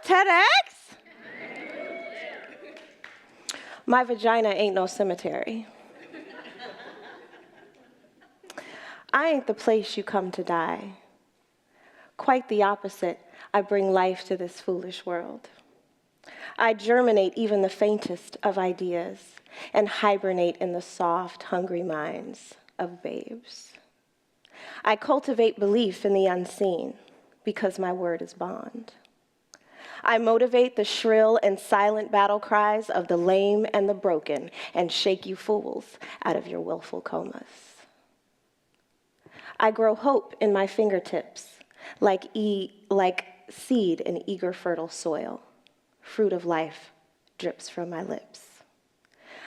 TEDx? My vagina ain't no cemetery. I ain't the place you come to die. Quite the opposite, I bring life to this foolish world. I germinate even the faintest of ideas and hibernate in the soft, hungry minds of babes. I cultivate belief in the unseen because my word is bond. I motivate the shrill and silent battle cries of the lame and the broken and shake you fools out of your willful comas. I grow hope in my fingertips like seed in eager fertile soil. Fruit of life drips from my lips.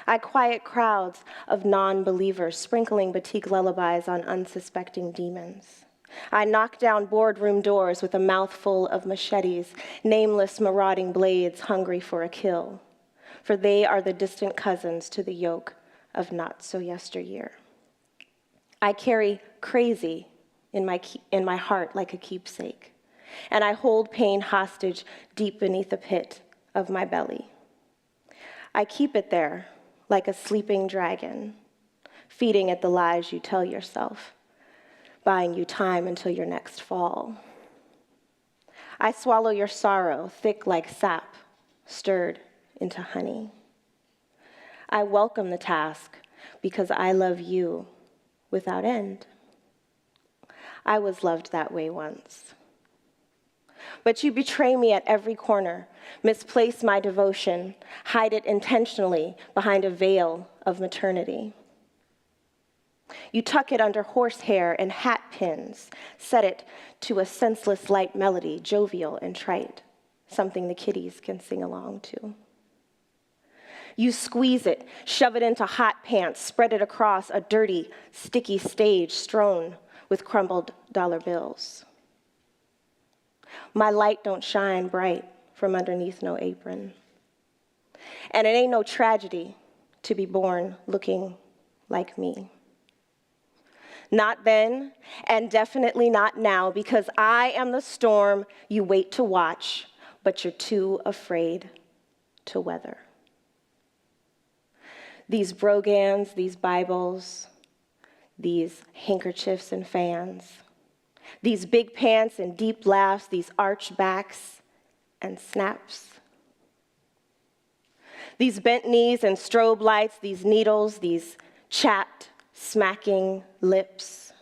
I quiet crowds of non-believers sprinkling batik lullabies on unsuspecting demons. I knock down boardroom doors with a mouthful of machetes, nameless marauding blades hungry for a kill, for they are the distant cousins to the yoke of not-so-yesteryear. I carry crazy in my heart like a keepsake, and I hold pain hostage deep beneath the pit of my belly. I keep it there like a sleeping dragon, feeding at the lies you tell yourself, buying you time until your next fall. I swallow your sorrow thick like sap, stirred into honey. I welcome the task because I love you without end. I was loved that way once. But you betray me at every corner, misplace my devotion, hide it intentionally behind a veil of maternity. You tuck it under horsehair and hat pins, set it to a senseless light melody, jovial and trite, something the kiddies can sing along to. You squeeze it, shove it into hot pants, spread it across a dirty, sticky stage strewn with crumbled dollar bills. My light don't shine bright from underneath no apron. And it ain't no tragedy to be born looking like me. Not then, and definitely not now, because I am the storm you wait to watch, but you're too afraid to weather. These brogans, these Bibles, these handkerchiefs and fans, these big pants and deep laughs, these arched backs and snaps. These bent knees and strobe lights, these needles, these chapped, smacking lips.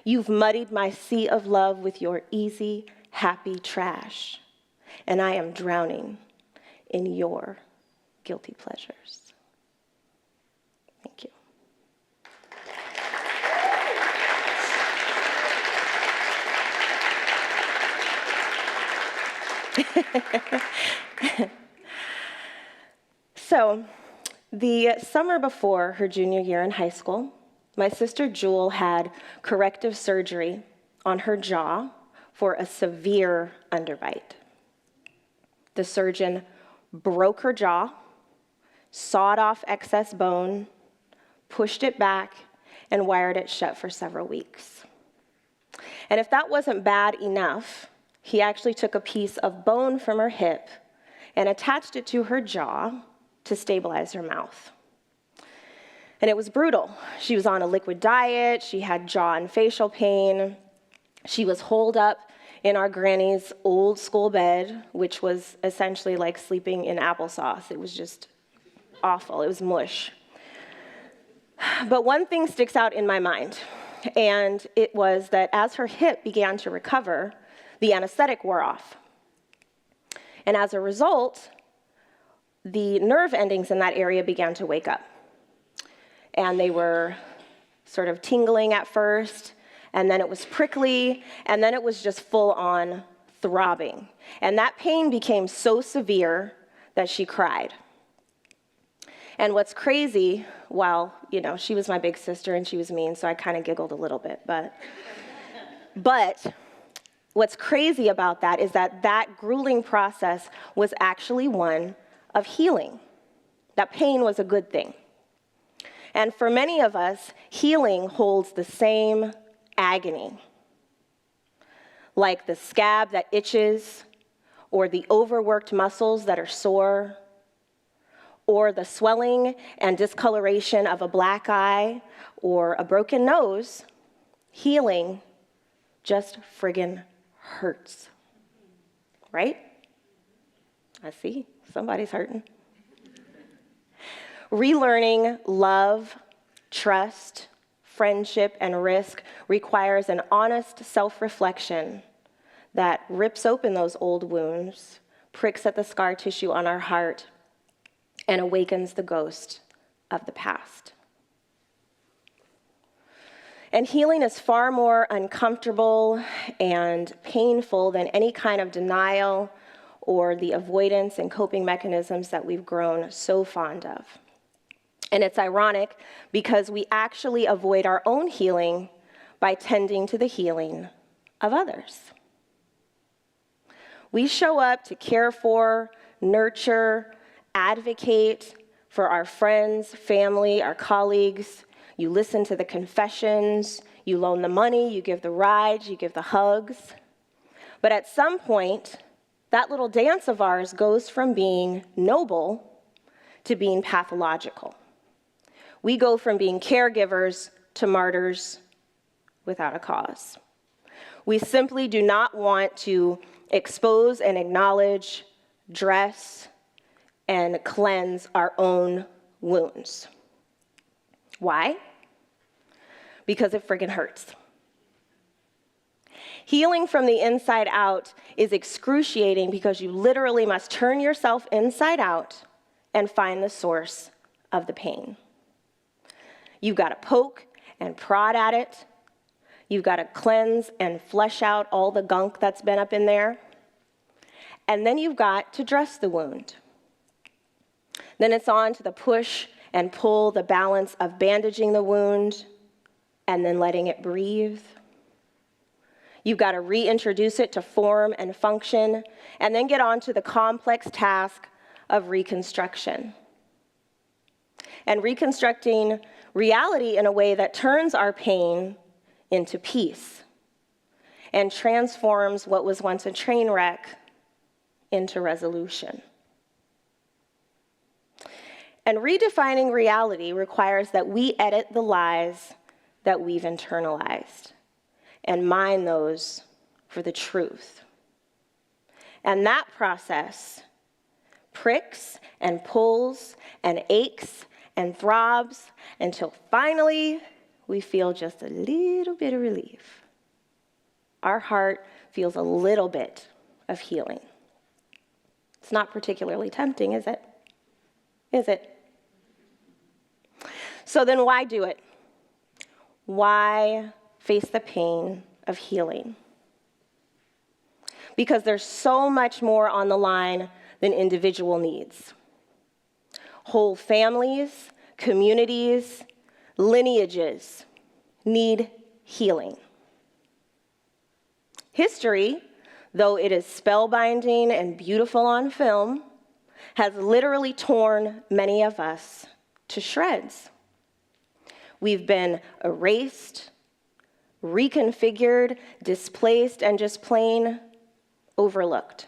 You've muddied my sea of love with your easy, happy trash, and I am drowning in your guilty pleasures. Thank you. So, the summer before her junior year in high school, my sister Jewel had corrective surgery on her jaw for a severe underbite. The surgeon broke her jaw, sawed off excess bone, pushed it back, and wired it shut for several weeks. And if that wasn't bad enough, he actually took a piece of bone from her hip and attached it to her jaw to stabilize her mouth. And it was brutal. She was on a liquid diet, she had jaw and facial pain, she was holed up in our granny's old school bed, which was essentially like sleeping in applesauce. It was just awful, it was mush. But one thing sticks out in my mind, and it was that as her hip began to recover, the anesthetic wore off. And as a result, the nerve endings in that area began to wake up. And they were sort of tingling at first, and then it was prickly, and then it was just full-on throbbing. And that pain became so severe that she cried. And what's crazy, well, she was my big sister and she was mean, so I kind of giggled a little bit, but what's crazy about that is that grueling process was actually one of healing. That pain was a good thing. And for many of us, healing holds the same agony. Like the scab that itches or the overworked muscles that are sore, or the swelling and discoloration of a black eye or a broken nose, healing just friggin' hurts, right? I see, somebody's hurting. Relearning love, trust, friendship, and risk requires an honest self-reflection that rips open those old wounds, pricks at the scar tissue on our heart, and awakens the ghost of the past. And healing is far more uncomfortable and painful than any kind of denial or the avoidance and coping mechanisms that we've grown so fond of. And it's ironic because we actually avoid our own healing by tending to the healing of others. We show up to care for, nurture, advocate for our friends, family, our colleagues. You listen to the confessions, you loan the money, you give the rides, you give the hugs. But at some point, that little dance of ours goes from being noble to being pathological. We go from being caregivers to martyrs without a cause. We simply do not want to expose and acknowledge, dress, and cleanse our own wounds. Why? Because it friggin' hurts. Healing from the inside out is excruciating because you literally must turn yourself inside out and find the source of the pain. You've got to poke and prod at it. You've got to cleanse and flush out all the gunk that's been up in there. And then you've got to dress the wound. Then it's on to the push and pull, the balance of bandaging the wound and then letting it breathe. You've got to reintroduce it to form and function, and then get on to the complex task of reconstruction. And reconstructing reality in a way that turns our pain into peace and transforms what was once a train wreck into resolution. And redefining reality requires that we edit the lies that we've internalized and mine those for the truth. And that process pricks and pulls and aches and throbs until finally we feel just a little bit of relief. Our heart feels a little bit of healing. It's not particularly tempting, is it? Is it? So then why do it? Why face the pain of healing? Because there's so much more on the line than individual needs. Whole families, communities, lineages need healing. History, though it is spellbinding and beautiful on film, has literally torn many of us to shreds. We've been erased, reconfigured, displaced, and just plain overlooked.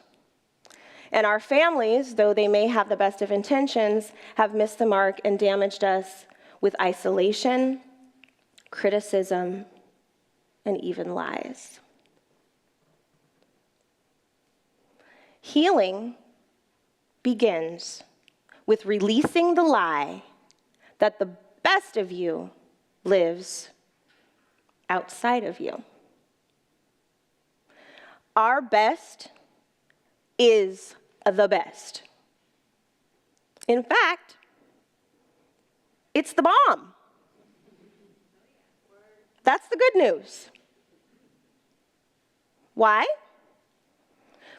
And our families, though they may have the best of intentions, have missed the mark and damaged us with isolation, criticism, and even lies. Healing begins with releasing the lie that the best of you lives outside of you. Our best is the best. In fact, it's the bomb. That's the good news. Why?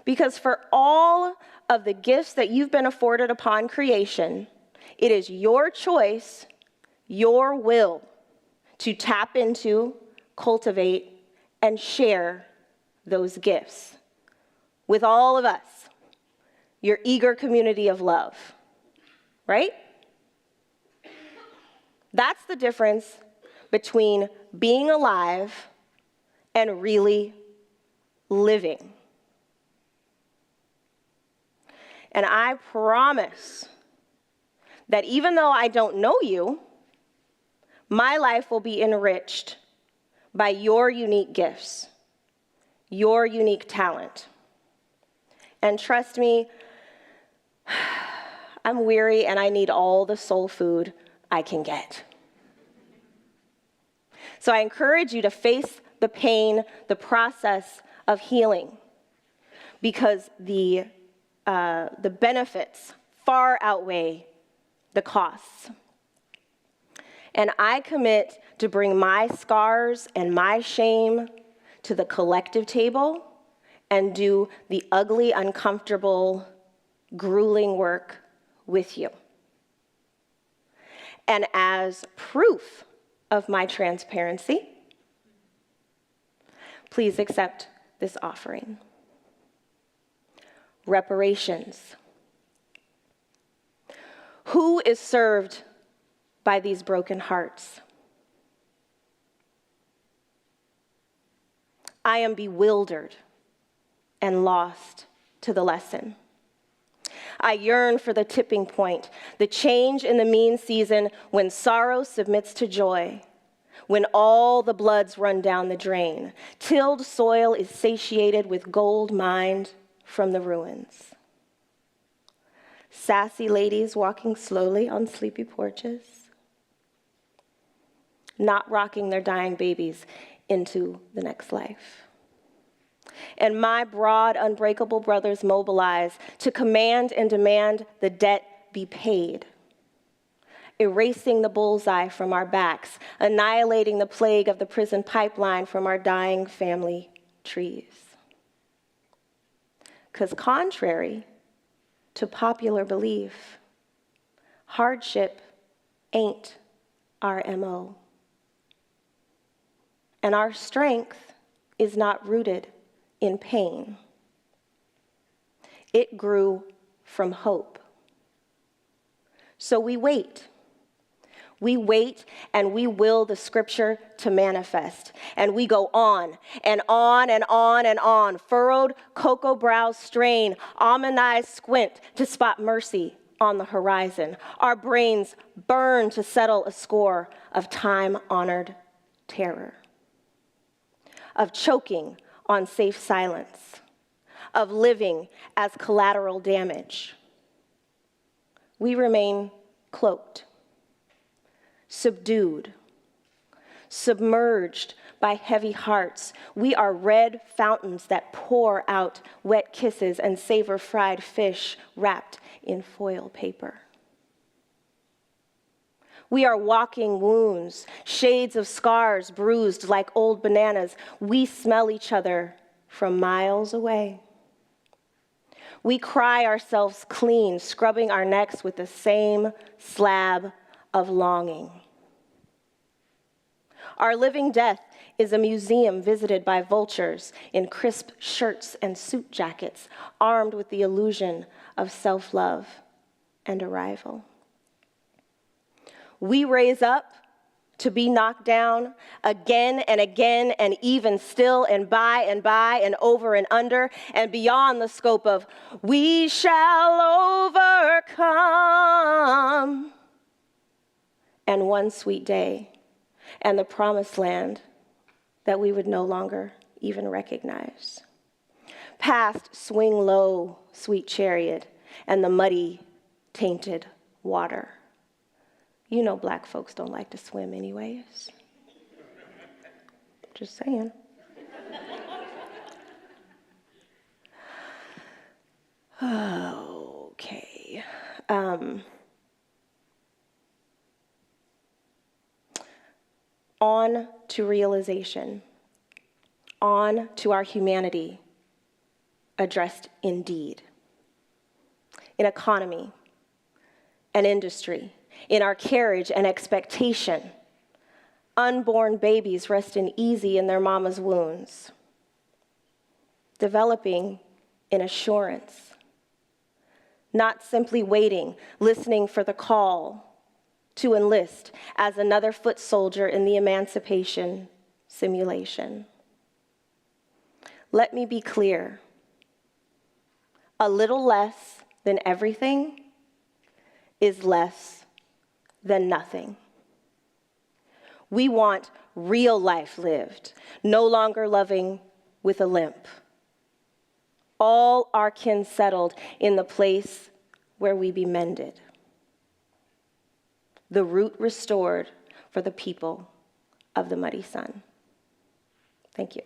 Because for all of the gifts that you've been afforded upon creation, it is your choice, your will, to tap into, cultivate, and share those gifts with all of us, your eager community of love, right? That's the difference between being alive and really living. And I promise that even though I don't know you, my life will be enriched by your unique gifts, your unique talent. And trust me, I'm weary and I need all the soul food I can get. So I encourage you to face the pain, the process of healing, because the benefits far outweigh the costs. And I commit to bring my scars and my shame to the collective table and do the ugly, uncomfortable, grueling work with you. And as proof of my transparency, please accept this offering. Reparations. Who is served by these broken hearts? I am bewildered and lost to the lesson. I yearn for the tipping point, the change in the mean season when sorrow submits to joy, when all the bloods run down the drain, tilled soil is satiated with gold mined from the ruins. Sassy ladies walking slowly on sleepy porches, not rocking their dying babies into the next life. And my broad, unbreakable brothers mobilize to command and demand the debt be paid, erasing the bullseye from our backs, annihilating the plague of the prison pipeline from our dying family trees. Because contrary to popular belief, hardship ain't our MO. And our strength is not rooted in pain. It grew from hope. So we wait. We wait and we will the scripture to manifest. And we go on and on and on and on. Furrowed cocoa brows strain, almond eyes squint to spot mercy on the horizon. Our brains burn to settle a score of time-honored terror, of choking on safe silence, of living as collateral damage. We remain cloaked, subdued, submerged by heavy hearts. We are red fountains that pour out wet kisses and savor fried fish wrapped in foil paper. We are walking wounds, shades of scars bruised like old bananas. We smell each other from miles away. We cry ourselves clean, scrubbing our necks with the same slab of longing. Our living death is a museum visited by vultures in crisp shirts and suit jackets, armed with the illusion of self-love and arrival. We raise up to be knocked down again and again and even still and by and over and under and beyond the scope of we shall overcome. And one sweet day and the promised land that we would no longer even recognize. Past swing low, sweet chariot, and the muddy, tainted water. You know black folks don't like to swim anyways. Just saying. Okay. On to realization. On to our humanity, addressed in deed. In economy and industry, in our carriage and expectation. Unborn babies resting easy in their mama's wounds. Developing in assurance. Not simply waiting, listening for the call to enlist as another foot soldier in the emancipation simulation. Let me be clear. A little less than everything is less than nothing. We want real life lived, no longer loving with a limp. All our kin settled in the place where we be mended. The root restored for the people of the muddy sun. Thank you.